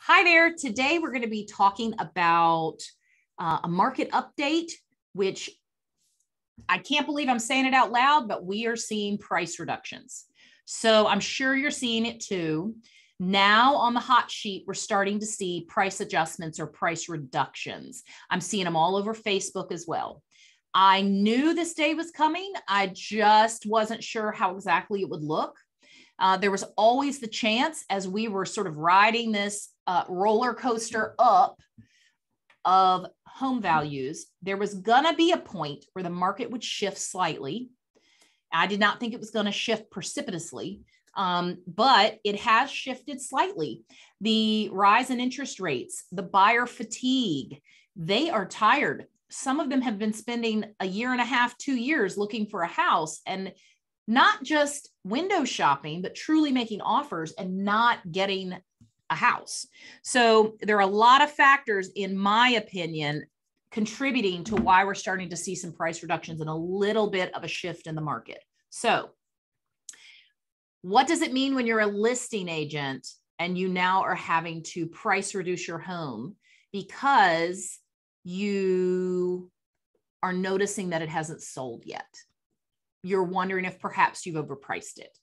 Hi there. Today we're going to be talking about a market update, which I can't believe I'm saying it out loud, but we are seeing price reductions. So I'm sure you're seeing it too. Now on the hot sheet, we're starting to see price adjustments or price reductions. I'm seeing them all over Facebook as well. I knew this day was coming. I just wasn't sure how exactly it would look. There was always the chance as we were sort of riding this roller coaster up of home values, there was going to be a point where the market would shift slightly. I did not think it was going to shift precipitously, but it has shifted slightly. The rise in interest rates, the buyer fatigue, they are tired. Some of them have been spending a year and a half, 2 years looking for a house and not just window shopping, but truly making offers and not getting a house. So there are a lot of factors, in my opinion, contributing to why we're starting to see some price reductions and a little bit of a shift in the market. So what does it mean when you're a listing agent and you now are having to price reduce your home because you are noticing that it hasn't sold yet? You're wondering if perhaps you've overpriced it.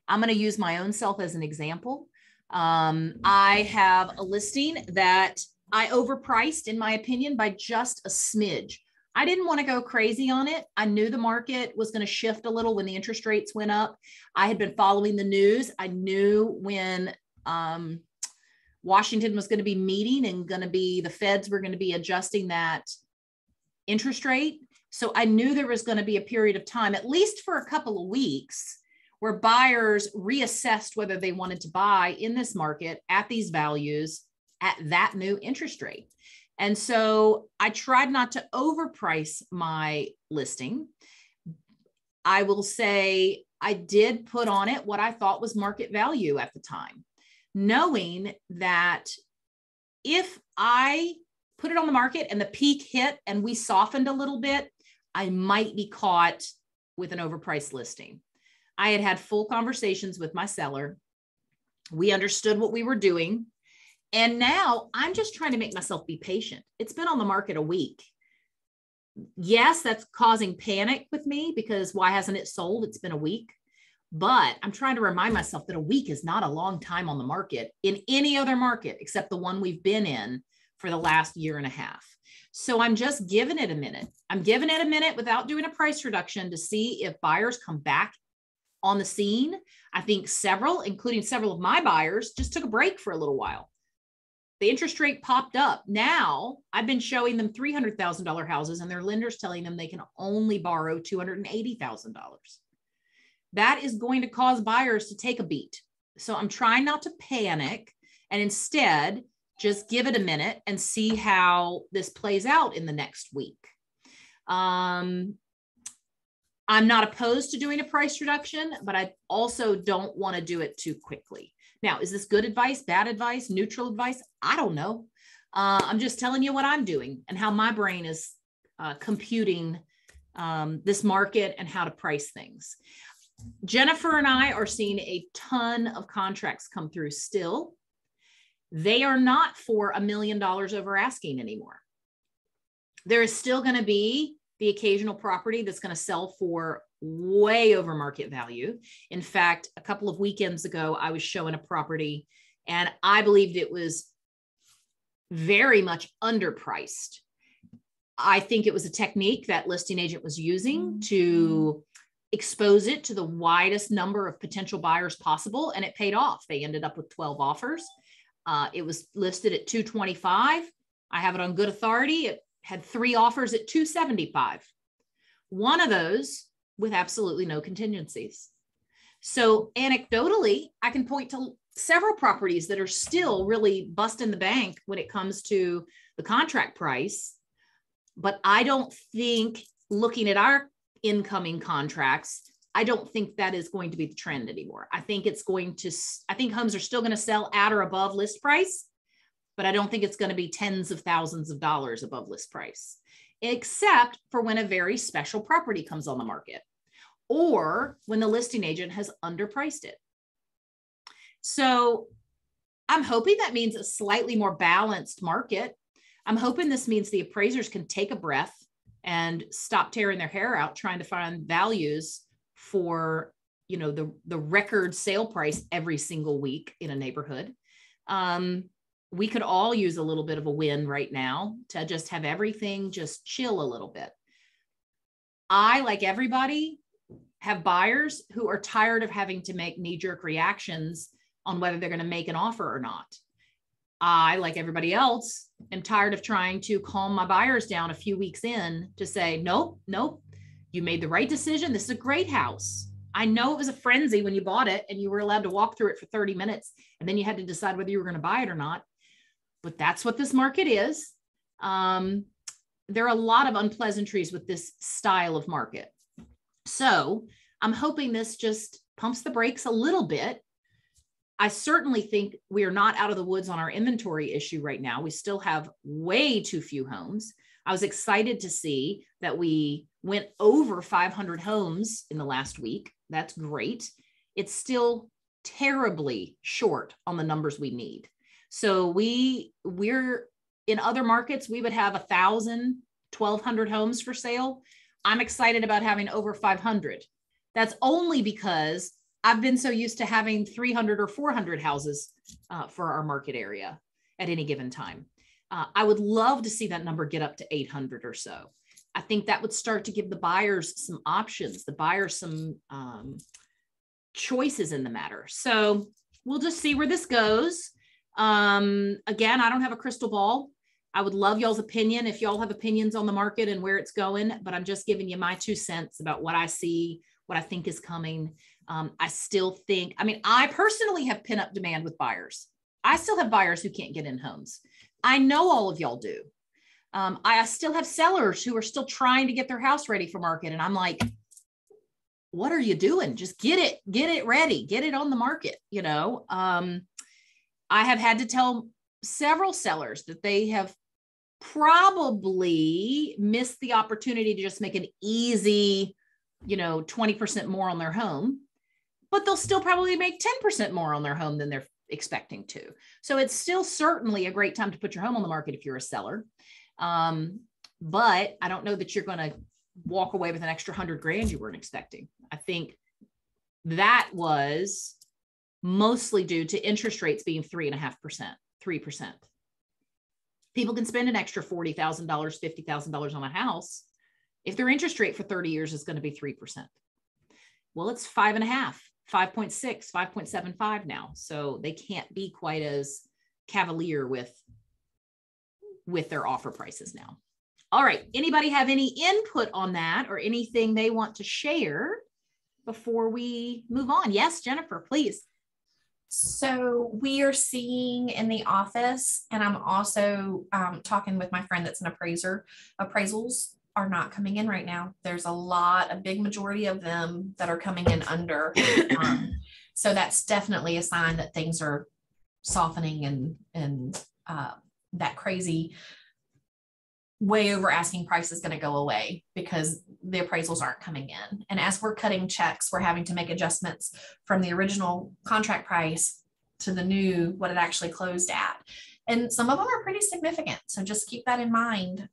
I'm going to use my own self as an example. I have a listing that I overpriced, in my opinion, by just a smidge. I didn't want to go crazy on it. I knew the market was going to shift a little when the interest rates went up. I had been following the news. I knew when Washington was going to be meeting and the feds were going to be adjusting that interest rate. So I knew there was going to be a period of time, at least for a couple of weeks, where buyers reassessed whether they wanted to buy in this market at these values at that new interest rate. And so I tried not to overprice my listing. I will say I did put on it what I thought was market value at the time, knowing that if I put it on the market and the peak hit and we softened a little bit, I might be caught with an overpriced listing. I had had full conversations with my seller. We understood what we were doing. And now I'm just trying to make myself be patient. It's been on the market a week. Yes, that's causing panic with me because why hasn't it sold? It's been a week. But I'm trying to remind myself that a week is not a long time on the market in any other market except the one we've been in for the last year and a half. So I'm just giving it a minute. I'm giving it a minute without doing a price reduction to see if buyers come back on the scene. I think several, including several of my buyers, just took a break for a little while. The interest rate popped up. Now I've been showing them $300,000 houses and their lenders telling them they can only borrow $280,000. That is going to cause buyers to take a beat. So I'm trying not to panic and instead just give it a minute and see how this plays out in the next week. I'm not opposed to doing a price reduction, but I also don't want to do it too quickly. Now, is this good advice, bad advice, neutral advice? I don't know. I'm just telling you what I'm doing and how my brain is computing this market and how to price things. Jennifer and I are seeing a ton of contracts come through still. They are not for $1 million over asking anymore. There is still going to be the occasional property that's going to sell for way over market value. In fact, a couple of weekends ago, I was showing a property and I believed it was very much underpriced. I think it was a technique that listing agent was using to expose it to the widest number of potential buyers possible, and it paid off. They ended up with 12 offers. It was listed at $225. I have it on good authority. It had 3 offers at $275. One of those with absolutely no contingencies. So anecdotally, I can point to several properties that are still really busting the bank when it comes to the contract price. But I don't think, looking at our incoming contracts, I don't think that is going to be the trend anymore. I think homes are still going to sell at or above list price, but I don't think it's going to be tens of thousands of dollars above list price, except for when a very special property comes on the market or when the listing agent has underpriced it. So I'm hoping that means a slightly more balanced market. I'm hoping this means the appraisers can take a breath and stop tearing their hair out trying to find values for, you know, the record sale price every single week in a neighborhood. We could all use a little bit of a win right now to just have everything just chill a little bit. I, like everybody, have buyers who are tired of having to make knee-jerk reactions on whether they're going to make an offer or not. I, like everybody else, am tired of trying to calm my buyers down a few weeks in to say, nope, you made the right decision. This is a great house. I know it was a frenzy when you bought it and you were allowed to walk through it for 30 minutes and then you had to decide whether you were going to buy it or not. But that's what this market is. There are a lot of unpleasantries with this style of market. So I'm hoping this just pumps the brakes a little bit. I certainly think we are not out of the woods on our inventory issue right now. We still have way too few homes. I was excited to see that we went over 500 homes in the last week. That's great. It's still terribly short on the numbers we need. So we're in other markets, we would have 1,000, 1,200 homes for sale. I'm excited about having over 500. That's only because I've been so used to having 300 or 400 houses for our market area at any given time. I would love to see that number get up to 800 or so. I think that would start to give the buyers some options, the buyers some choices in the matter. So we'll just see where this goes. Again, I don't have a crystal ball. I would love y'all's opinion if y'all have opinions on the market and where it's going, but I'm just giving you my 2 cents about what I see, what I think is coming. I still think, I mean, I personally have pent-up demand with buyers. I still have buyers who can't get in homes. I know all of y'all do. I still have sellers who are still trying to get their house ready for market. And I'm like, what are you doing? Just get it ready, get it on the market. You know, I have had to tell several sellers that they have probably missed the opportunity to just make an easy, 20% more on their home, but they'll still probably make 10% more on their home than they're expecting to. So it's still certainly a great time to put your home on the market if you're a seller. But I don't know that you're going to walk away with an extra $100,000 you weren't expecting. I think that was mostly due to interest rates being 3.5%, 3%. People can spend an extra $40,000, $50,000 on a house if their interest rate for 30 years is going to be 3%. Well, it's 5.5, 5.6, 5.75 now. So they can't be quite as cavalier with their offer prices now. All right. Anybody have any input on that or anything they want to share before we move on? Yes, Jennifer, please. So we are seeing in the office, and I'm also talking with my friend that's an appraiser, appraisals are not coming in right now. There's a big majority of them that are coming in under. So that's definitely a sign that things are softening and that crazy way over asking price is going to go away because the appraisals aren't coming in. And as we're cutting checks, we're having to make adjustments from the original contract price to the new, what it actually closed at. And some of them are pretty significant. So just keep that in mind.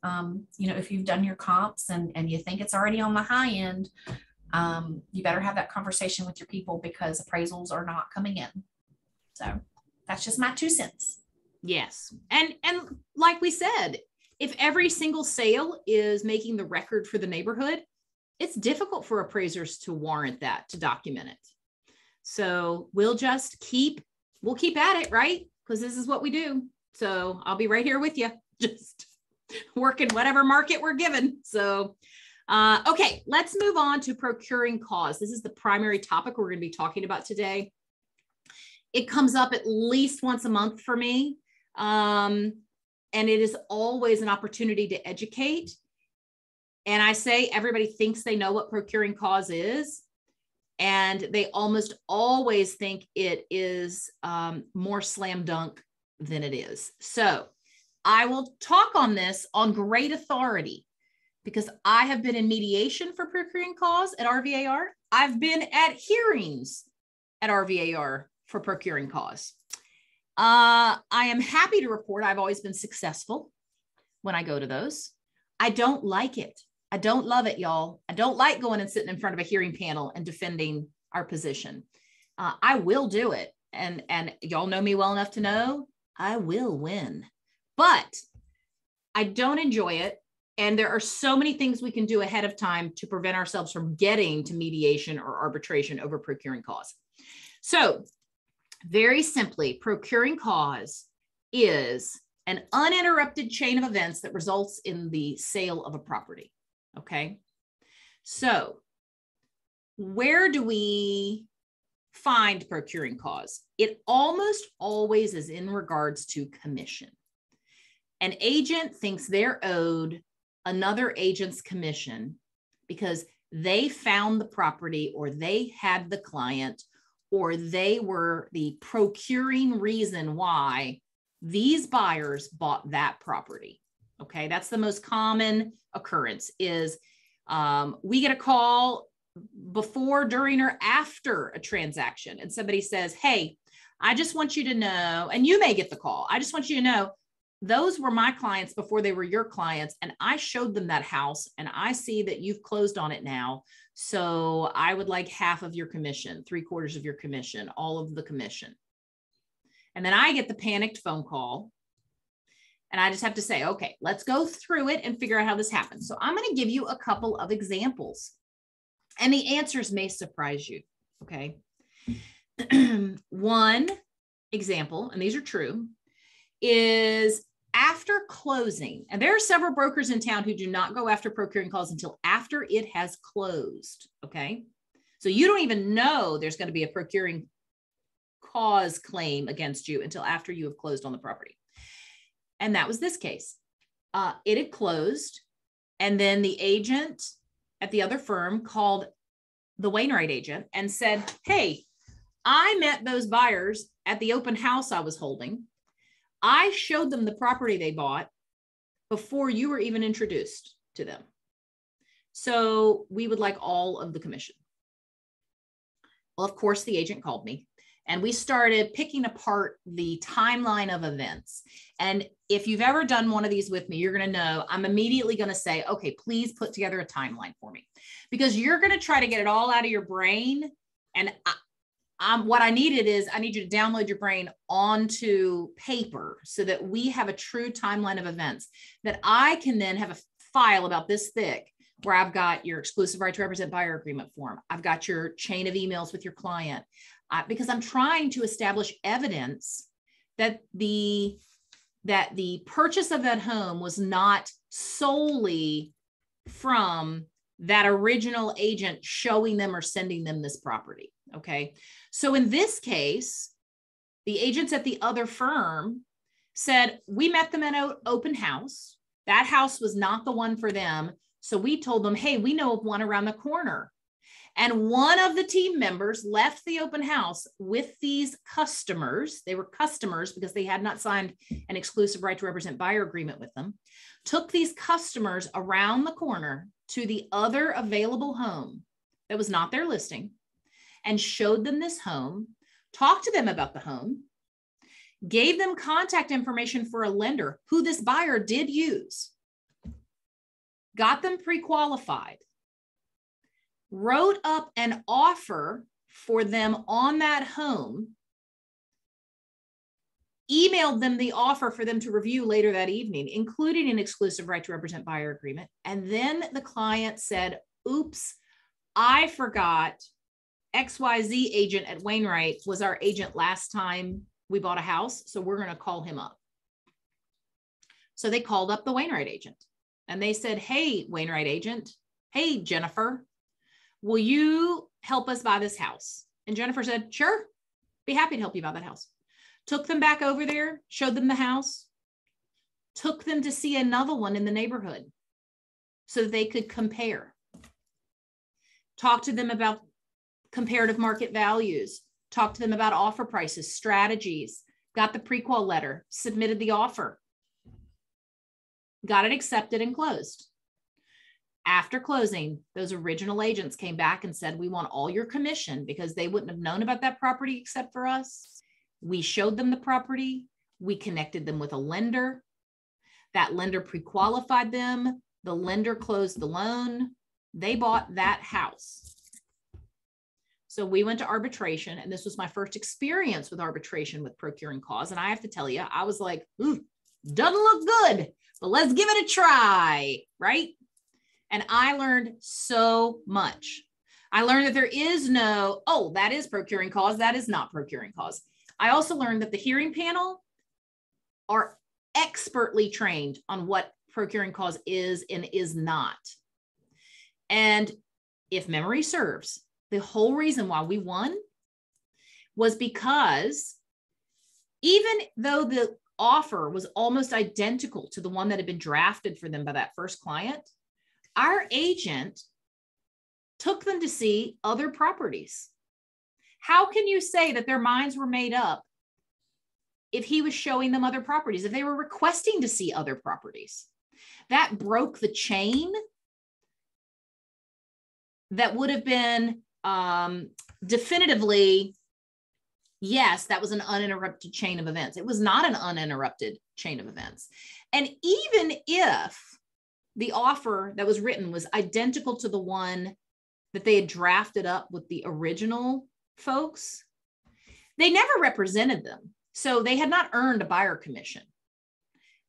If you've done your comps and you think it's already on the high end, you better have that conversation with your people because appraisals are not coming in. So that's just my 2 cents. Yes. And like we said, if every single sale is making the record for the neighborhood, it's difficult for appraisers to warrant that, to document it. So we'll keep at it, right? Because this is what we do. So I'll be right here with you, just working whatever market we're given. So, okay, let's move on to procuring cause. This is the primary topic we're going to be talking about today. It comes up at least once a month for me. And it is always an opportunity to educate. And I say everybody thinks they know what procuring cause is. And they almost always think it is more slam dunk than it is. So I will talk on this on great authority because I have been in mediation for procuring cause at RVAR. I've been at hearings at RVAR for procuring cause. I am happy to report I've always been successful when I go to those. I don't like it. I don't love it, y'all. I don't like going and sitting in front of a hearing panel and defending our position. I will do it. And y'all know me well enough to know I will win, but I don't enjoy it. And there are so many things we can do ahead of time to prevent ourselves from getting to mediation or arbitration over procuring cause. So very simply, procuring cause is an uninterrupted chain of events that results in the sale of a property. Okay. So where do we find procuring cause? It almost always is in regards to commission. An agent thinks they're owed another agent's commission because they found the property, or they had the client, or they were the procuring reason why these buyers bought that property. Okay, that's the most common occurrence is we get a call before, during, or after a transaction, and somebody says, hey, I just want you to know, and you may get the call, I just want you to know, those were my clients before they were your clients, and I showed them that house, and I see that you've closed on it now, so I would like half of your commission, 3/4 of your commission, all of the commission. And then I get the panicked phone call, and I just have to say, okay, let's go through it and figure out how this happens. So I'm going to give you a couple of examples, and the answers may surprise you. Okay. One example, and these are true, is after closing. And there are several brokers in town who do not go after procuring calls until after it has closed. Okay. So you don't even know there's going to be a procuring cause claim against you until after you have closed on the property. And that was this case. It had closed, and then the agent at the other firm called the Wainwright agent and said, hey, I met those buyers at the open house I was holding. I showed them the property they bought before you were even introduced to them. So we would like all of the commission. Well, of course, the agent called me, and we started picking apart the timeline of events. And if you've ever done one of these with me, you're going to know I'm immediately going to say, okay, please put together a timeline for me, because you're going to try to get it all out of your brain. And what I needed is I need you to download your brain onto paper so that we have a true timeline of events that I can then have a file about this thick, where I've got your exclusive right to represent buyer agreement form. I've got your chain of emails with your client, because I'm trying to establish evidence that the purchase of that home was not solely from that original agent showing them or sending them this property. Okay. So in this case, the agents at the other firm said, we met them at an open house. That house was not the one for them. So we told them, hey, we know of one around the corner. And one of the team members left the open house with these customers. They were customers because they had not signed an exclusive right to represent buyer agreement with them. Took these customers around the corner to the other available home that was not their listing, and showed them this home, talked to them about the home, gave them contact information for a lender who this buyer did use, got them pre-qualified, wrote up an offer for them on that home, emailed them the offer for them to review later that evening, including an exclusive right to represent buyer agreement. And then the client said, oops, I forgot XYZ agent at Wainwright was our agent last time we bought a house, so we're going to call him up. So they called up the Wainwright agent, and they said, hey, Wainwright agent, hey, Jennifer, will you help us buy this house? And Jennifer said, sure, be happy to help you buy that house. Took them back over there, showed them the house, took them to see another one in the neighborhood so that they could compare. Talk to them about comparative market values, talk to them about offer prices, strategies, got the pre-qual letter, submitted the offer, got it accepted and closed. After closing, those original agents came back and said, we want all your commission, because they wouldn't have known about that property except for us. We showed them the property. We connected them with a lender. That lender pre-qualified them. The lender closed the loan. They bought that house. So we went to arbitration, and this was my first experience with arbitration with procuring cause. And I have to tell you, I was like, ooh, doesn't look good, but let's give it a try, right? And I learned so much. I learned that there is no, oh, that is procuring cause, that is not procuring cause. I also learned that the hearing panel are expertly trained on what procuring cause is and is not. And if memory serves, the whole reason why we won was because even though the offer was almost identical to the one that had been drafted for them by that first client, our agent took them to see other properties. How can you say that their minds were made up if he was showing them other properties, if they were requesting to see other properties? That broke the chain that would have been definitively, yes, that was an uninterrupted chain of events. It was not an uninterrupted chain of events. And even if the offer that was written was identical to the one that they had drafted up with the original folks, they never represented them. So they had not earned a buyer commission,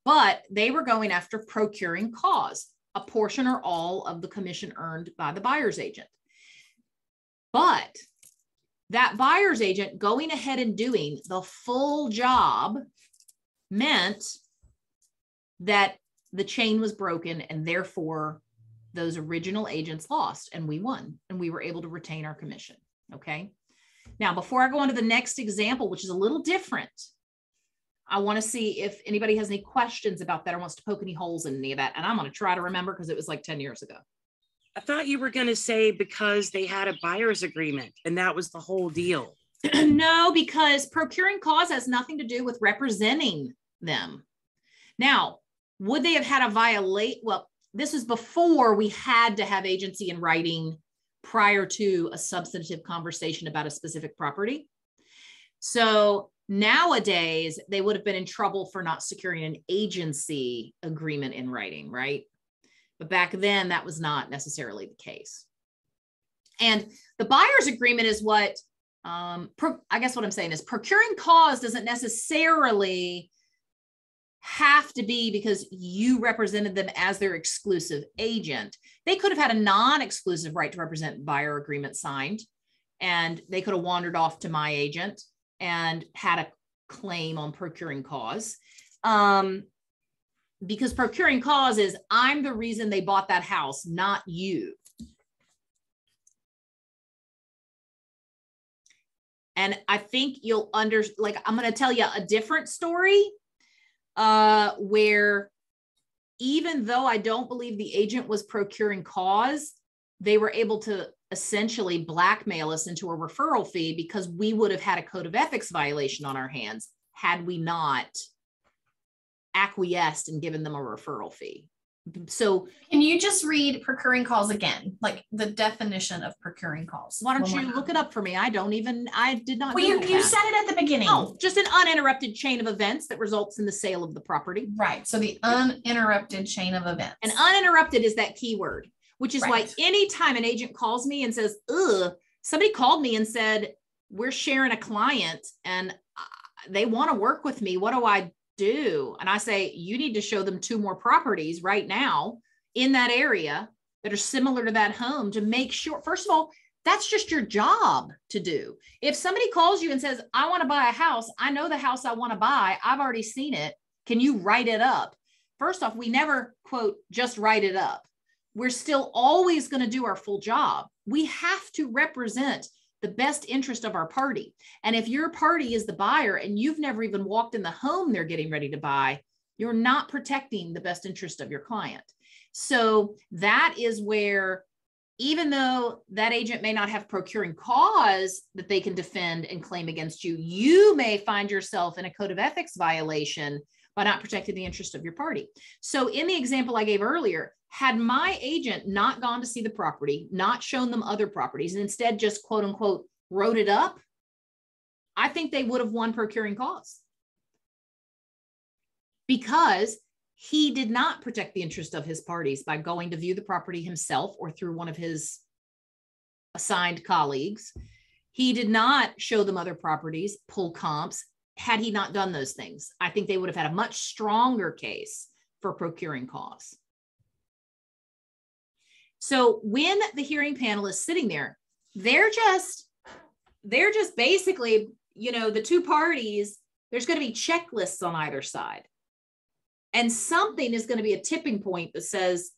but they were going after procuring cause, a portion or all of the commission earned by the buyer's agent. But that buyer's agent going ahead and doing the full job meant that the chain was broken, and therefore those original agents lost, and we won, and we were able to retain our commission. Okay. Now, before I go on to the next example, which is a little different, I want to see if anybody has any questions about that or wants to poke any holes in any of that. And I'm going to try to remember because it was like 10 years ago. I thought you were going to say because they had a buyer's agreement and that was the whole deal. No, because procuring cause has nothing to do with representing them. Now, would they have had a violate? Well, this is before we had to have agency in writing prior to a substantive conversation about a specific property. So nowadays, they would have been in trouble for not securing an agency agreement in writing, right? But back then, that was not necessarily the case. And the buyer's agreement is what, I guess what I'm saying is procuring cause doesn't necessarily have to be because you represented them as their exclusive agent. They could have had a non-exclusive right to represent buyer agreement signed, and they could have wandered off to my agent and had a claim on procuring cause. Because procuring cause is, I'm the reason they bought that house, not you. And I think you'll I'm going to tell you a different story where even though I don't believe the agent was procuring cause, they were able to essentially blackmail us into a referral fee because we would have had a code of ethics violation on our hands had we not acquiesced and given them a referral fee. So can you just read procuring cause again, like the definition of procuring cause? Why don't you look it up for me? I did not. Well, you said it at the beginning. Oh, just an uninterrupted chain of events that results in the sale of the property. Right. So the uninterrupted chain of events. And uninterrupted is that key word, which is why anytime an agent calls me and says, somebody called me and said, we're sharing a client and they want to work with me. What do I do? And I say, you need to show them 2 more properties right now in that area that are similar to that home to make sure, first of all, that's just your job to do. If somebody calls you and says, I want to buy a house, I know the house I want to buy, I've already seen it. Can you write it up? First off, we never quote, just write it up. We're still always going to do our full job. We have to represent the best interest of our party. And if your party is the buyer and you've never even walked in the home they're getting ready to buy, you're not protecting the best interest of your client. So that is where, even though that agent may not have procuring cause that they can defend and claim against you, you may find yourself in a code of ethics violation by not protecting the interest of your party. So in the example I gave earlier, had my agent not gone to see the property, not shown them other properties, and instead just quote unquote wrote it up, I think they would have won procuring cause because he did not protect the interest of his parties by going to view the property himself or through one of his assigned colleagues. He did not show them other properties, pull comps. Had he not done those things, I think they would have had a much stronger case for procuring cause. So when the hearing panel is sitting there, they're just basically, you know, the two parties, there's going to be checklists on either side. And something is going to be a tipping point that says,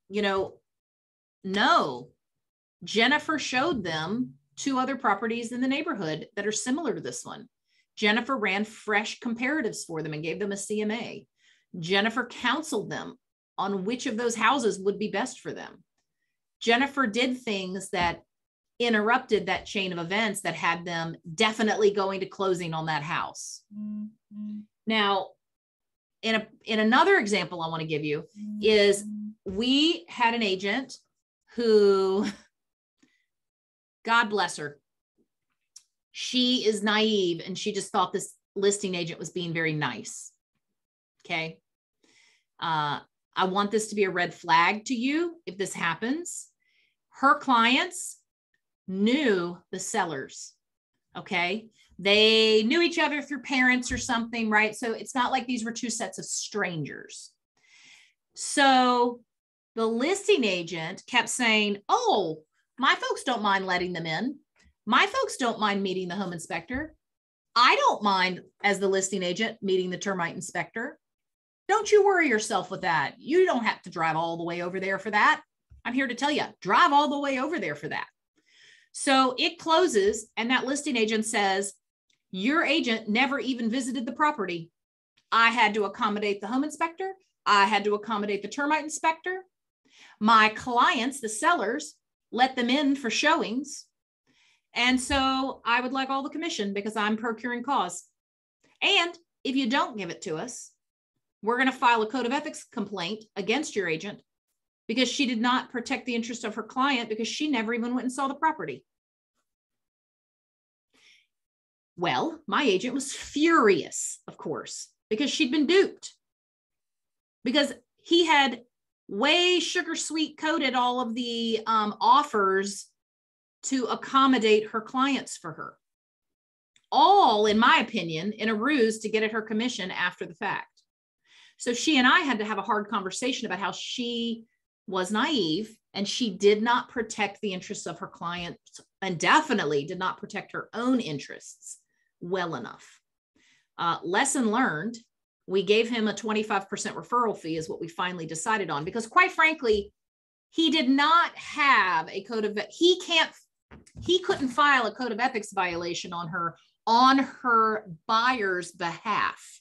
you know, no, Jennifer showed them 2 other properties in the neighborhood that are similar to this one. Jennifer ran fresh comparatives for them and gave them a CMA. Jennifer counseled them on which of those houses would be best for them. Jennifer did things that interrupted that chain of events that had them definitely going to closing on that house. Mm-hmm. Now, in another example I want to give you is we had an agent who, God bless her, she is naive and she just thought this listing agent was being very nice. Okay. I want this to be a red flag to you if this happens. Her clients knew the sellers. Okay. They knew each other through parents or something, right? So it's not like these were 2 sets of strangers. So the listing agent kept saying, oh, my folks don't mind letting them in. My folks don't mind meeting the home inspector. I don't mind, as the listing agent, meeting the termite inspector. Don't you worry yourself with that. You don't have to drive all the way over there for that. I'm here to tell you, drive all the way over there for that. So it closes and that listing agent says, your agent never even visited the property. I had to accommodate the home inspector. I had to accommodate the termite inspector. My clients, the sellers, let them in for showings. And so I would like all the commission because I'm procuring cause. And if you don't give it to us, we're going to file a code of ethics complaint against your agent because she did not protect the interest of her client because she never even went and saw the property. Well, my agent was furious, of course, because she'd been duped because he had way sugar sweet coated all of the offers to accommodate her clients for her. All, in my opinion, in a ruse to get at her commission after the fact. So she and I had to have a hard conversation about how she was naive and she did not protect the interests of her clients and definitely did not protect her own interests well enough. Lesson learned, we gave him a 25% referral fee is what we finally decided on because quite frankly, he did not have a code of, he couldn't file a code of ethics violation on her buyer's behalf.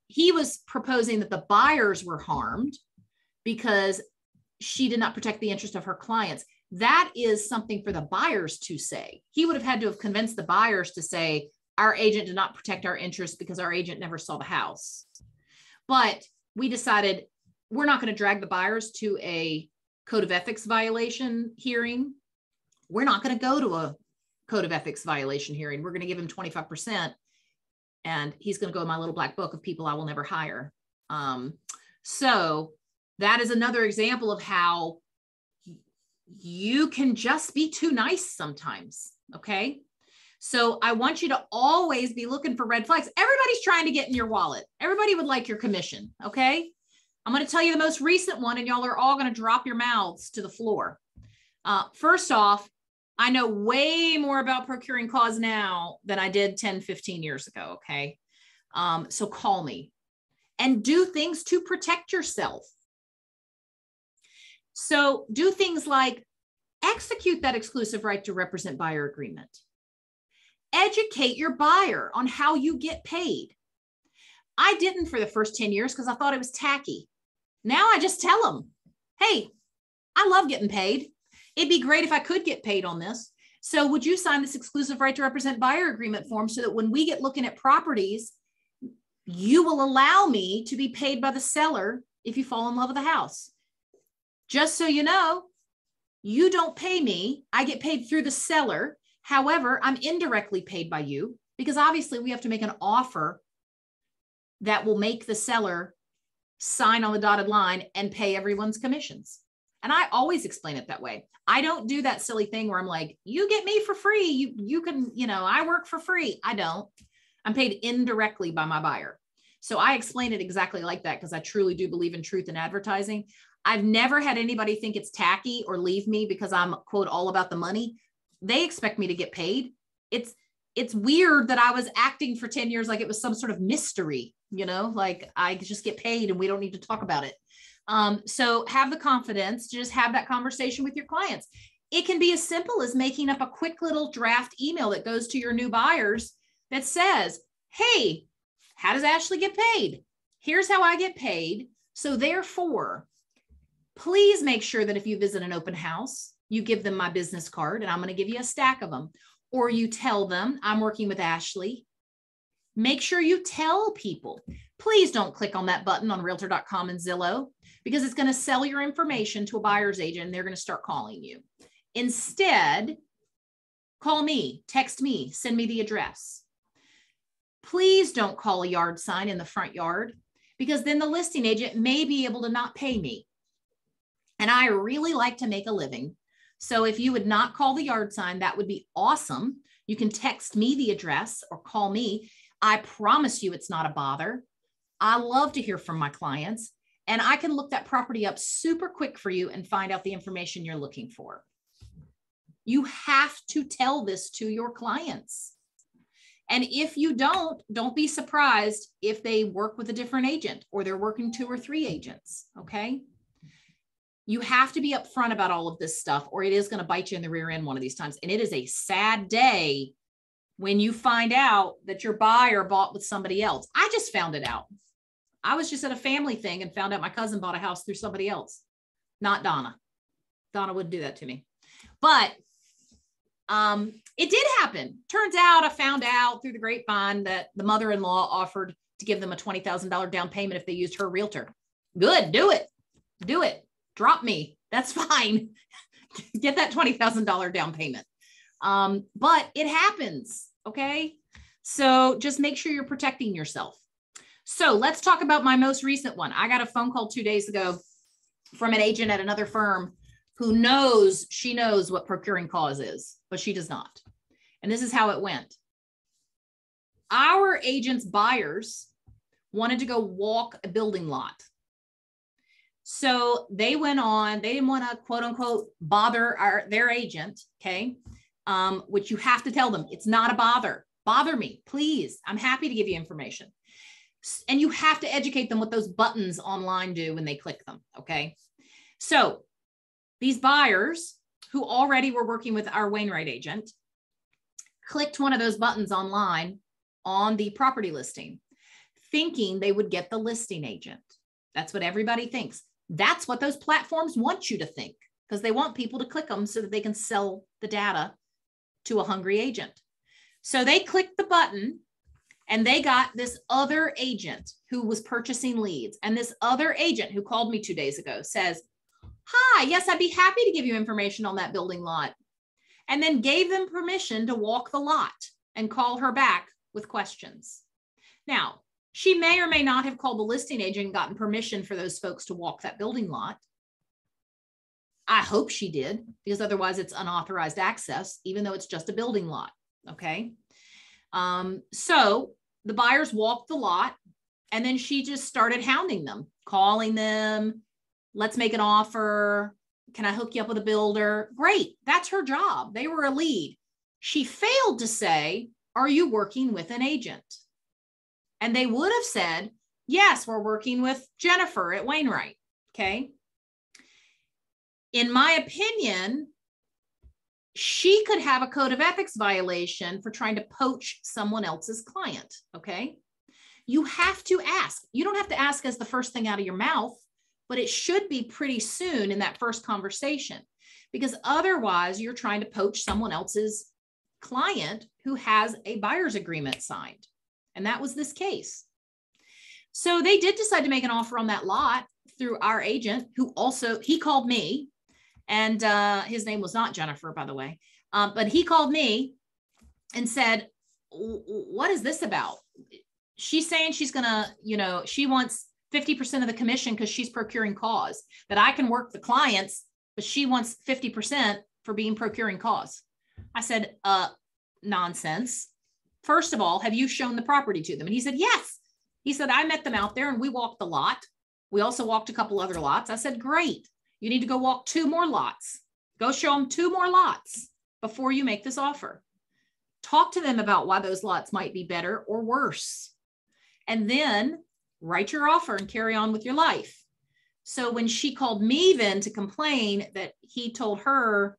He was proposing that the buyers were harmed because she did not protect the interest of her clients. That is something for the buyers to say. He would have had to have convinced the buyers to say, our agent did not protect our interests because our agent never saw the house. But we decided we're not going to drag the buyers to a code of ethics violation hearing. We're not going to go to a code of ethics violation hearing. We're going to give him 25%. And he's going to go in my little black book of people I will never hire. So that is another example of how you can just be too nice sometimes. Okay. So I want you to always be looking for red flags. Everybody's trying to get in your wallet. Everybody would like your commission. Okay. I'm going to tell you the most recent one and y'all are all going to drop your mouths to the floor. First off, I know way more about procuring cause now than I did 10, 15 years ago. Okay. So call me and do things to protect yourself. So do things like execute that exclusive right to represent buyer agreement. Educate your buyer on how you get paid. I didn't for the first 10 years because I thought it was tacky. Now I just tell them, hey, I love getting paid. It'd be great if I could get paid on this. So would you sign this exclusive right to represent buyer agreement form so that when we get looking at properties, you will allow me to be paid by the seller if you fall in love with the house? Just so you know, you don't pay me. I get paid through the seller. However, I'm indirectly paid by you because obviously we have to make an offer that will make the seller sign on the dotted line and pay everyone's commissions. And I always explain it that way. I don't do that silly thing where I'm like, you get me for free. You can, I work for free. I don't. I'm paid indirectly by my buyer. So I explain it exactly like that because I truly do believe in truth in advertising. I've never had anybody think it's tacky or leave me because I'm, quote, all about the money. They expect me to get paid. It's weird that I was acting for 10 years like it was some sort of mystery, like I just get paid and we don't need to talk about it. So have the confidence to just have that conversation with your clients. It can be as simple as making up a quick little draft email that goes to your new buyers that says, hey, how does Ashley get paid? Here's how I get paid. So therefore, please make sure that if you visit an open house, you give them my business card and I'm going to give you a stack of them. Or you tell them I'm working with Ashley. Make sure you tell people, please don't click on that button on realtor.com and Zillow because it's going to sell your information to a buyer's agent and they're going to start calling you. Instead, call me, text me, send me the address. Please don't call a yard sign in the front yard because then the listing agent may be able to not pay me. And I really like to make a living. So if you would not call the yard sign, that would be awesome. You can text me the address or call me. I promise you it's not a bother. I love to hear from my clients and I can look that property up super quick for you and find out the information you're looking for. You have to tell this to your clients. And if you don't be surprised if they work with a different agent or they're working 2 or 3 agents, okay? You have to be upfront about all of this stuff or it is going to bite you in the rear end one of these times. And it is a sad day when you find out that your buyer bought with somebody else. I just found it out. I was just at a family thing and found out my cousin bought a house through somebody else, not Donna. Donna wouldn't do that to me. But it did happen. Turns out I found out through the grapevine that the mother-in-law offered to give them a $20,000 down payment if they used her realtor. Good, do it. Do it. Drop me. That's fine. Get that $20,000 down payment. But it happens. Okay. So just make sure you're protecting yourself. So let's talk about my most recent one. I got a phone call 2 days ago from an agent at another firm who knows, she knows what procuring cause is, but she does not. And this is how it went. Our agent's buyers wanted to go walk a building lot. So they went on, they didn't want to quote unquote bother their agent. Okay. Which you have to tell them it's not a bother. Bother me, please. I'm happy to give you information. And you have to educate them what those buttons online do when they click them. Okay. So these buyers who already were working with our Wainwright agent clicked one of those buttons online on the property listing, thinking they would get the listing agent. That's what everybody thinks. That's what those platforms want you to think because they want people to click them so that they can sell the data to a hungry agent. So they clicked the button and they got this other agent who was purchasing leads. And this other agent who called me 2 days ago says, hi, yes, I'd be happy to give you information on that building lot. And then gave them permission to walk the lot and call her back with questions. Now, she may or may not have called the listing agent and gotten permission for those folks to walk that building lot. I hope she did, because otherwise it's unauthorized access, even though it's just a building lot. Okay. So the buyers walked the lot and then she just started hounding them, calling them. Let's make an offer. Can I hook you up with a builder? Great. That's her job. They were a lead. She failed to say, are you working with an agent? And they would have said, yes, we're working with Jennifer at Wainwright. Okay. In my opinion, she could have a code of ethics violation for trying to poach someone else's client. Okay. You have to ask. You don't have to ask as the first thing out of your mouth, but it should be pretty soon in that first conversation, because otherwise you're trying to poach someone else's client who has a buyer's agreement signed. And that was this case. So they did decide to make an offer on that lot through our agent, who also, he called me, and his name was not Jennifer, by the way. But he called me and said, what is this about? She's saying she's gonna, she wants 50% of the commission because she's procuring cause, that I can work the clients, but she wants 50% for being procuring cause. I said, nonsense. First of all, have you shown the property to them? And he said, yes. He said, I met them out there and we walked the lot. We also walked a couple other lots. I said, great. You need to go walk 2 more lots. Go show them 2 more lots before you make this offer. Talk to them about why those lots might be better or worse. And then write your offer and carry on with your life. So when she called me then to complain that he told her,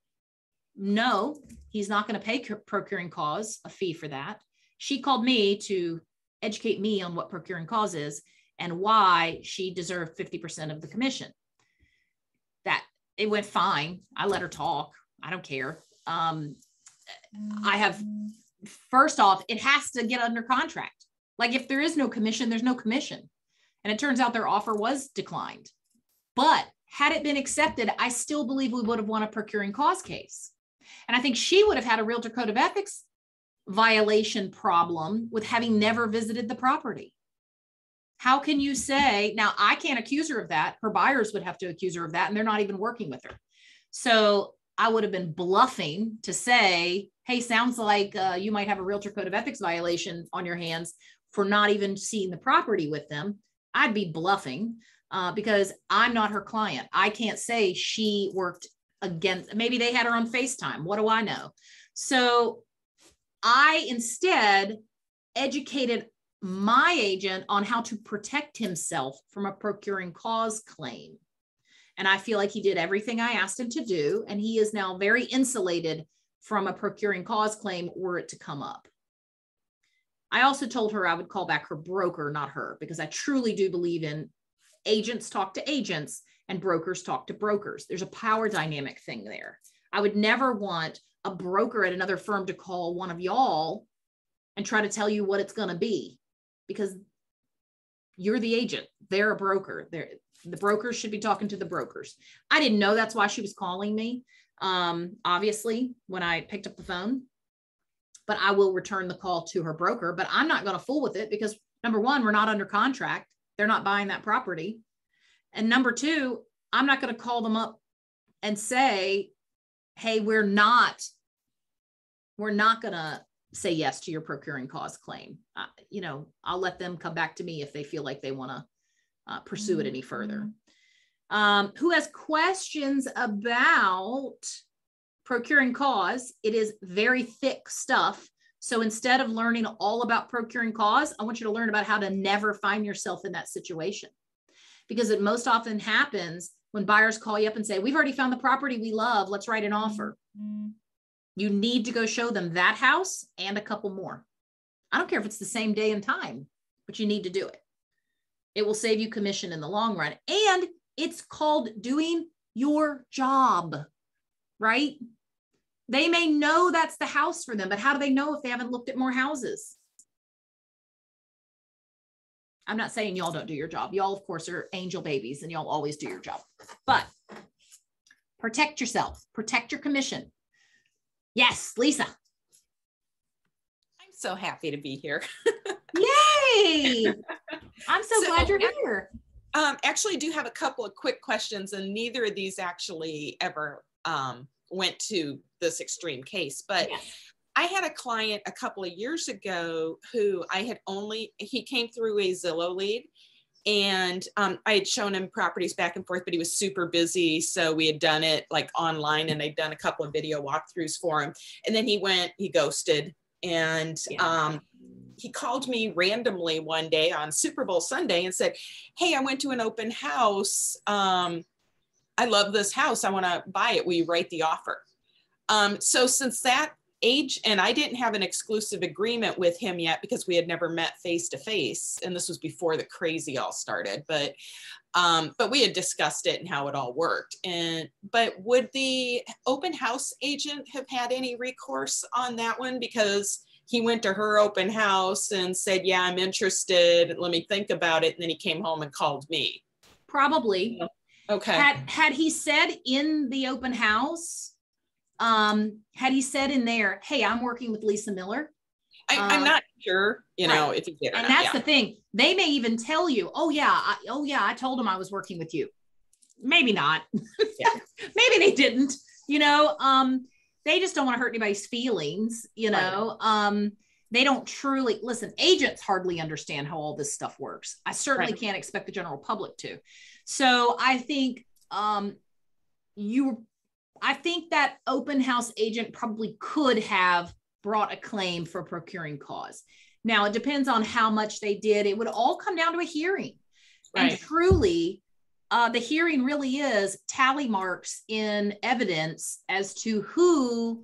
no, he's not going to pay procuring cause a fee for that, she called me to educate me on what procuring cause is and why she deserved 50% of the commission. That it went fine. I let her talk. I don't care. I have, first off, it has to get under contract. Like if there is no commission, there's no commission. And it turns out their offer was declined. But had it been accepted, I still believe we would have won a procuring cause case. And I think she would have had a Realtor Code of Ethics violation problem with having never visited the property. How can you say, now I can't accuse her of that. Her buyers would have to accuse her of that, and they're not even working with her. So I would have been bluffing to say, hey, sounds like you might have a Realtor Code of Ethics violation on your hands for not even seeing the property with them. I'd be bluffing because I'm not her client. I can't say she worked against, maybe they had her on FaceTime. What do I know? So I instead educated my agent on how to protect himself from a procuring cause claim. And I feel like he did everything I asked him to do. And he is now very insulated from a procuring cause claim were it to come up. I also told her I would call back her broker, not her, because I truly do believe in agents talk to agents and brokers talk to brokers. There's a power dynamic thing there. I would never want a broker at another firm to call one of y'all and try to tell you what it's going to be, because you're the agent. They're a broker. The brokers should be talking to the brokers. I didn't know that's why she was calling me, obviously, when I picked up the phone. But I will return the call to her broker. But I'm not going to fool with it because, number one, we're not under contract. They're not buying that property. And number two, I'm not going to call them up and say, hey, we're not going to say yes to your procuring cause claim. I'll let them come back to me if they feel like they want to pursue it any further. Who has questions about procuring cause? It is very thick stuff. So instead of learning all about procuring cause, I want you to learn about how to never find yourself in that situation. Because it most often happens when buyers call you up and say, we've already found the property we love, let's write an offer. You need to go show them that house and a couple more. I don't care if it's the same day and time, but you need to do it. It will save you commission in the long run. And it's called doing your job, right? They may know that's the house for them, but how do they know if they haven't looked at more houses? I'm not saying y'all don't do your job. Y'all, of course, are angel babies and y'all always do your job. But protect yourself. Protect your commission. Yes, Lisa. I'm so happy to be here. Yay! I'm so glad you're here. Actually, I do have a couple of quick questions, and neither of these actually ever went to this extreme case. But yes. I had a client a couple of years ago who he came through a Zillow lead, and I had shown him properties back and forth, but he was super busy. So we had done it like online, and I'd done a couple of video walkthroughs for him. And then he ghosted. And he called me randomly one day on Super Bowl Sunday and said, hey, I went to an open house. I love this house. I want to buy it. Will you write the offer? So since that age, and I didn't have an exclusive agreement with him yet because we had never met face to face. And this was before the crazy all started, but we had discussed it and how it all worked. But would the open house agent have had any recourse on that one? Because he went to her open house and said, yeah, I'm interested. Let me think about it. And then he came home and called me. Probably. Okay. Had he said in the open house, Had he said in there, hey, I'm working with Lisa Miller? I'm not sure, you know, right. if he did or and not. that's the thing. They may even tell you, I told him I was working with you. Maybe not. Yeah. Maybe they didn't, you know, they just don't want to hurt anybody's feelings, you know. Right. They don't truly listen. Agents hardly understand how all this stuff works. I certainly can't expect the general public to. So I think I think that open house agent probably could have brought a claim for procuring cause. Now it depends on how much they did. It would all come down to a hearing. Right. And truly, the hearing really is tally marks in evidence as to who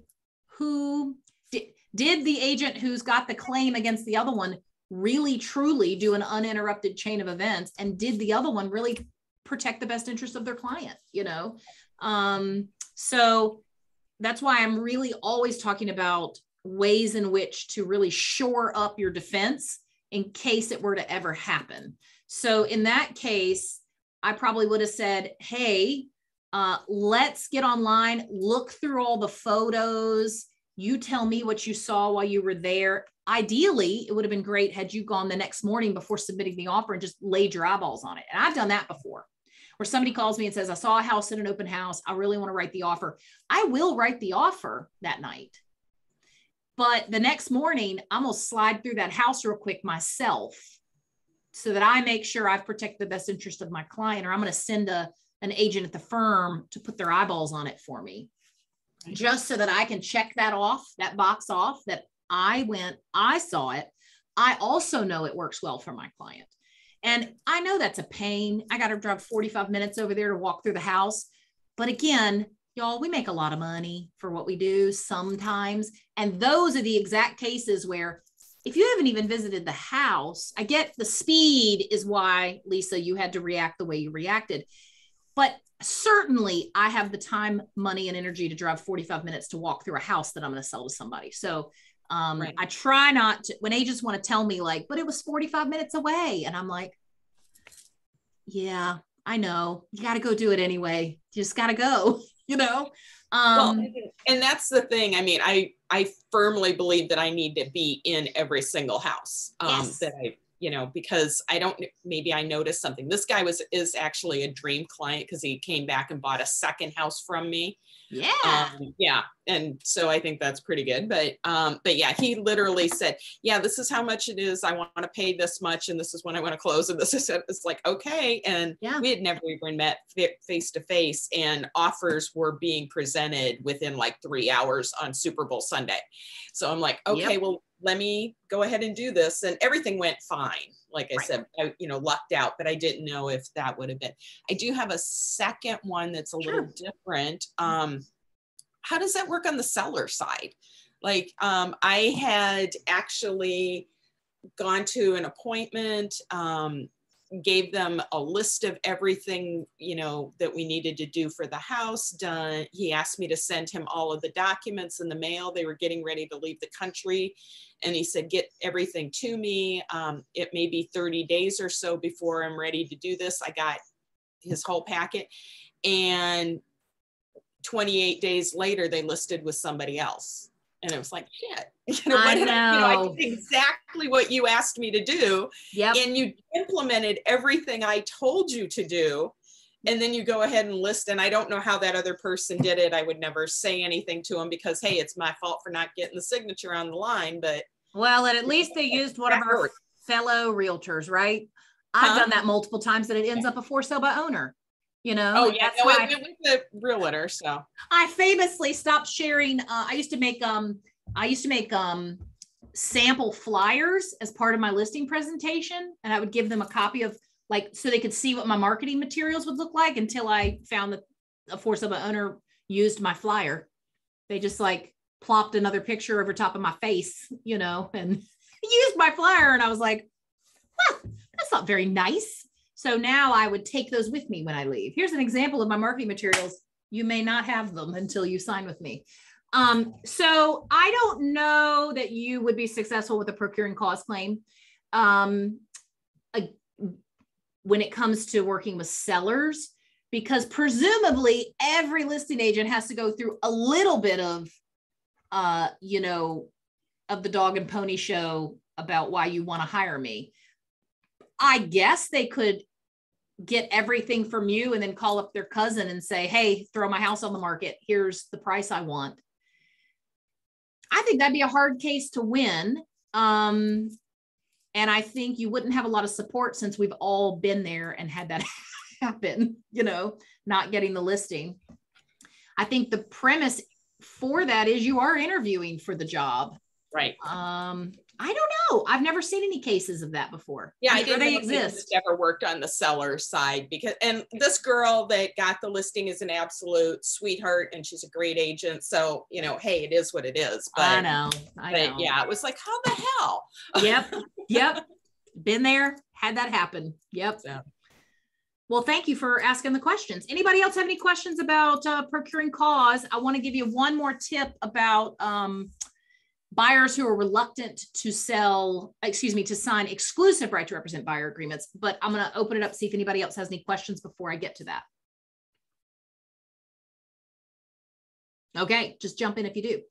did the agent who's got the claim against the other one really truly do an uninterrupted chain of events, and did the other one really protect the best interest of their client, you know? So that's why I'm really always talking about ways in which to really shore up your defense in case it were to ever happen. So in that case, I probably would have said, hey, let's get online, look through all the photos. You tell me what you saw while you were there. Ideally, it would have been great had you gone the next morning before submitting the offer and just laid your eyeballs on it. And I've done that before, where somebody calls me and says, I saw a house at an open house. I really want to write the offer. I will write the offer that night. But the next morning, I'm going to slide through that house real quick myself so that I make sure I've protected the best interest of my client, or I'm going to send an agent at the firm to put their eyeballs on it for me, just so that I can check that box off, that I saw it. I also know it works well for my client. And I know that's a pain. I got to drive 45 minutes over there to walk through the house. But again, y'all, we make a lot of money for what we do sometimes. And those are the exact cases where if you haven't even visited the house, I get the speed is why, Lisa, you had to react the way you reacted. But certainly I have the time, money, and energy to drive 45 minutes to walk through a house that I'm going to sell to somebody. So I try not to, when agents want to tell me like, but it was 45 minutes away. And I'm like, yeah, I know. You got to go do it anyway. You just got to go, you know? Well, and that's the thing. I mean, I firmly believe that I need to be in every single house yes. that I, you know, because maybe I noticed something. This guy is actually a dream client because he came back and bought a second house from me. Yeah. Yeah. And so I think that's pretty good. But yeah, he literally said, yeah, this is how much it is. I want to pay this much. And this is when I want to close. And this is it. It's like, okay. And we had never even met face to face, and offers were being presented within like 3 hours on Super Bowl Sunday. So I'm like, okay, well, let me go ahead and do this. And everything went fine. Like I said, I, lucked out, but I didn't know if that would have been. I do have a second one that's a little different. How does that work on the seller side? Like I had actually gone to an appointment, gave them a list of everything, that we needed to do for the house done. He asked me to send him all of the documents in the mail. They were getting ready to leave the country. And he said, get everything to me. It may be 30 days or so before I'm ready to do this. I got his whole packet. And 28 days later, they listed with somebody else. And it was like, shit, I know. I did exactly what you asked me to do. Yep. And you implemented everything I told you to do. And then you go ahead and list. And I don't know how that other person did it. I would never say anything to him because, hey, it's my fault for not getting the signature on the line. But well, and at least they used one of our fellow realtors, right? I've done that multiple times, that it ends up a for sale by owner. Oh yeah, no, it went with the realtor. So I famously stopped sharing. I used to make sample flyers as part of my listing presentation, and I would give them a copy of, like, so they could see what my marketing materials would look like, until I found that a for sale by owner used my flyer. They just like plopped another picture over top of my face, and used my flyer, and I was like, well, that's not very nice. So now I would take those with me when I leave. Here's an example of my marketing materials. You may not have them until you sign with me. So I don't know that you would be successful with a procuring cause claim. When it comes to working with sellers, because presumably every listing agent has to go through a little bit of, you know, of the dog and pony show about why you want to hire me. I guess they could get everything from you and then call up their cousin and say, hey, throw my house on the market. Here's the price I want. I think that'd be a hard case to win. And I think you wouldn't have a lot of support since we've all been there and had that happen, you know, not getting the listing. I think the premise for that is you are interviewing for the job. Right. I don't know. I've never seen any cases of that before. Yeah, I'm I sure didn't they know if you exist. ever worked on the seller side, because, and this girl that got the listing is an absolute sweetheart and she's a great agent. So, you know, hey, it is what it is. But I know. Yeah, it was like, how the hell? Yep. Been there, had that happen. Yep. So. Well, thank you for asking the questions. Anybody else have any questions about procuring cause? I want to give you one more tip about buyers who are reluctant to to sign exclusive right to represent buyer agreements, but I'm going to open it up, see if anybody else has any questions before I get to that. Okay, just jump in if you do.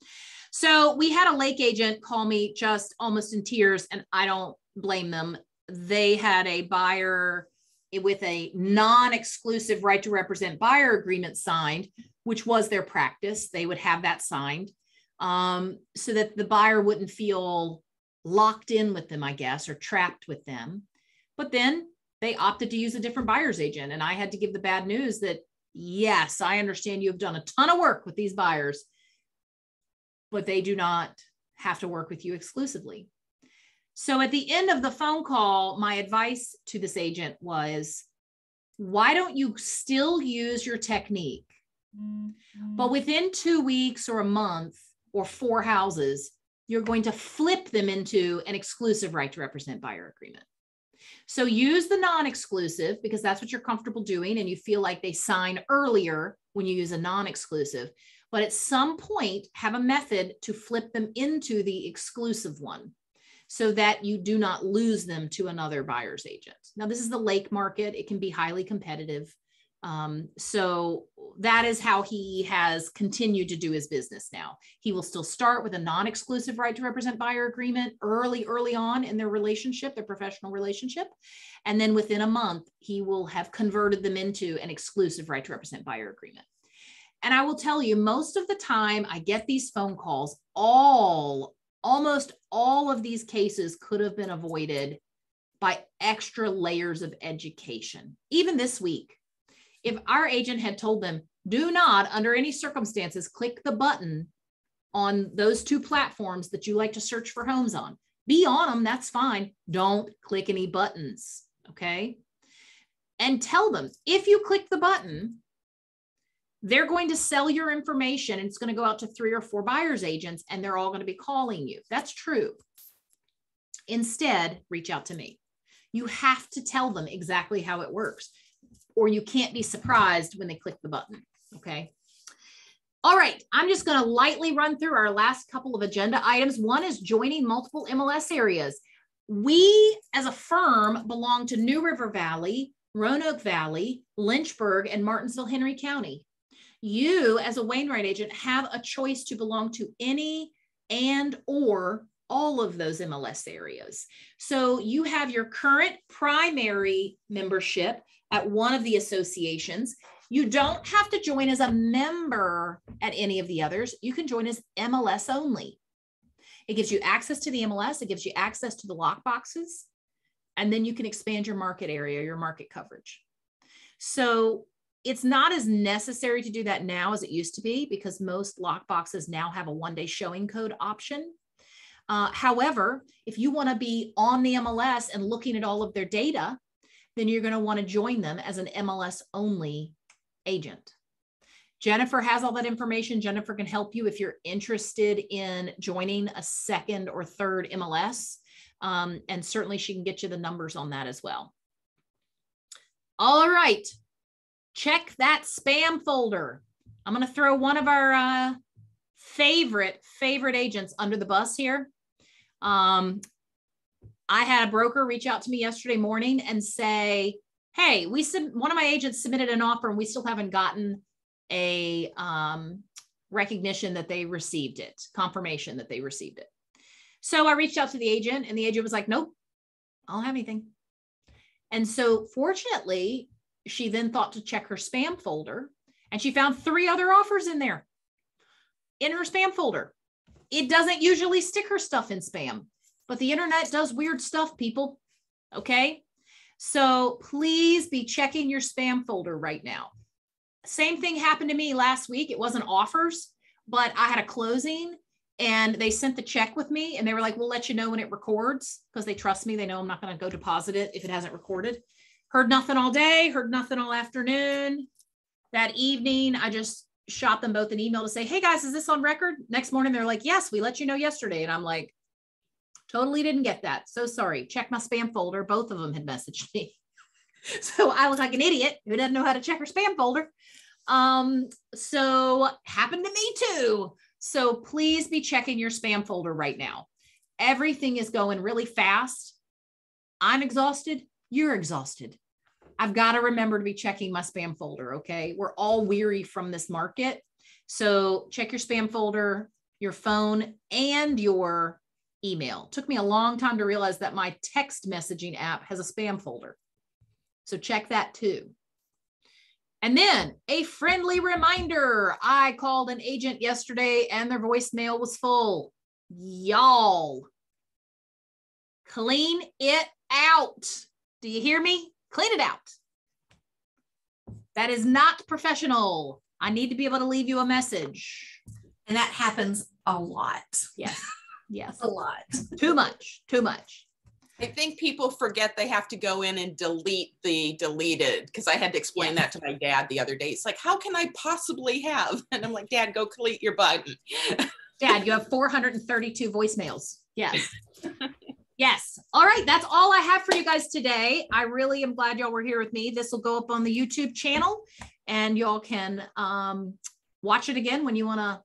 So we had a Lake agent call me just almost in tears, and I don't blame them. They had a buyer with a non-exclusive right to represent buyer agreement signed, which was their practice. They would have that signed. So that the buyer wouldn't feel locked in with them, I guess, or trapped with them. But then they opted to use a different buyer's agent. And I had to give the bad news that, yes, I understand you've done a ton of work with these buyers, but they do not have to work with you exclusively. So at the end of the phone call, my advice to this agent was, why don't you still use your technique? But within 2 weeks or a month, or 4 houses, you're going to flip them into an exclusive right to represent buyer agreement. So use the non-exclusive because that's what you're comfortable doing and you feel like they sign earlier when you use a non-exclusive. But at some point, have a method to flip them into the exclusive one so that you do not lose them to another buyer's agent. Now, this is the Lake market. It can be highly competitive. So that is how he has continued to do his business now. He will still start with a non-exclusive right to represent buyer agreement early on in their relationship, their professional relationship. And then within a month, he will have converted them into an exclusive right to represent buyer agreement. And I will tell you, most of the time I get these phone calls, almost all of these cases could have been avoided by extra layers of education. Even this week, if our agent had told them, do not, under any circumstances, click the button on those 2 platforms that you like to search for homes on. Be on them, that's fine. Don't click any buttons, okay? And tell them, if you click the button, they're going to sell your information and it's going to go out to 3 or 4 buyer's agents and they're all going to be calling you. That's true. Instead, reach out to me. You have to tell them exactly how it works, or you can't be surprised when they click the button, okay? All right, I'm just gonna lightly run through our last couple of agenda items. One is joining multiple MLS areas. We, as a firm, belong to New River Valley, Roanoke Valley, Lynchburg, and Martinsville-Henry County. You, as a Wainwright agent, have a choice to belong to any and or all of those MLS areas. So you have your current primary membership at one of the associations. You don't have to join as a member at any of the others. You can join as MLS only. It gives you access to the MLS. It gives you access to the lock boxes. And then you can expand your market area, your market coverage. So it's not as necessary to do that now as it used to be because most lock boxes now have a 1-day showing code option. However, if you want to be on the MLS and looking at all of their data, then you're going to want to join them as an MLS only agent. Jennifer has all that information. Jennifer can help you if you're interested in joining a 2nd or 3rd MLS. And certainly she can get you the numbers on that as well. All right. Check that spam folder. I'm going to throw one of our favorite agents under the bus here. I had a broker reach out to me yesterday morning and say, hey, one of my agents submitted an offer and we still haven't gotten a recognition that they received it, confirmation that they received it. So I reached out to the agent and the agent was like, nope, I don't have anything. And so fortunately, she then thought to check her spam folder and she found 3 other offers in there in her spam folder. It doesn't usually stick her stuff in spam, but the internet does weird stuff, people. Okay. So please be checking your spam folder right now. Same thing happened to me last week. It wasn't offers, but I had a closing and they sent the check with me and they were like, we'll let you know when it records, because they trust me. They know I'm not going to go deposit it if it hasn't recorded. Heard nothing all day, heard nothing all afternoon. That evening, I just shot them both an email to say, hey guys, is this on record? Next morning, they're like, yes, we let you know yesterday. And I'm like, totally didn't get that. So sorry. Check my spam folder. Both of them had messaged me. So I was like an idiot who doesn't know how to check her spam folder. So happened to me too. So please be checking your spam folder right now. Everything is going really fast. I'm exhausted. You're exhausted. I've got to remember to be checking my spam folder. Okay. We're all weary from this market. So check your spam folder, your phone, and your email. It took me a long time to realize that my text messaging app has a spam folder. So check that too. And then a friendly reminder. I called an agent yesterday and their voicemail was full. Y'all, clean it out. Do you hear me? Clean it out. That is not professional. I need to be able to leave you a message. And that happens a lot. Yes. Yes. A lot. Too much. Too much. I think people forget they have to go in and delete the deleted, because I had to explain that to my dad the other day. It's like, how can I possibly have? And I'm like, Dad, go delete your button. Dad, you have 432 voicemails. Yes. Yes. All right. That's all I have for you guys today. I really am glad y'all were here with me. This will go up on the YouTube channel and y'all can watch it again when you want to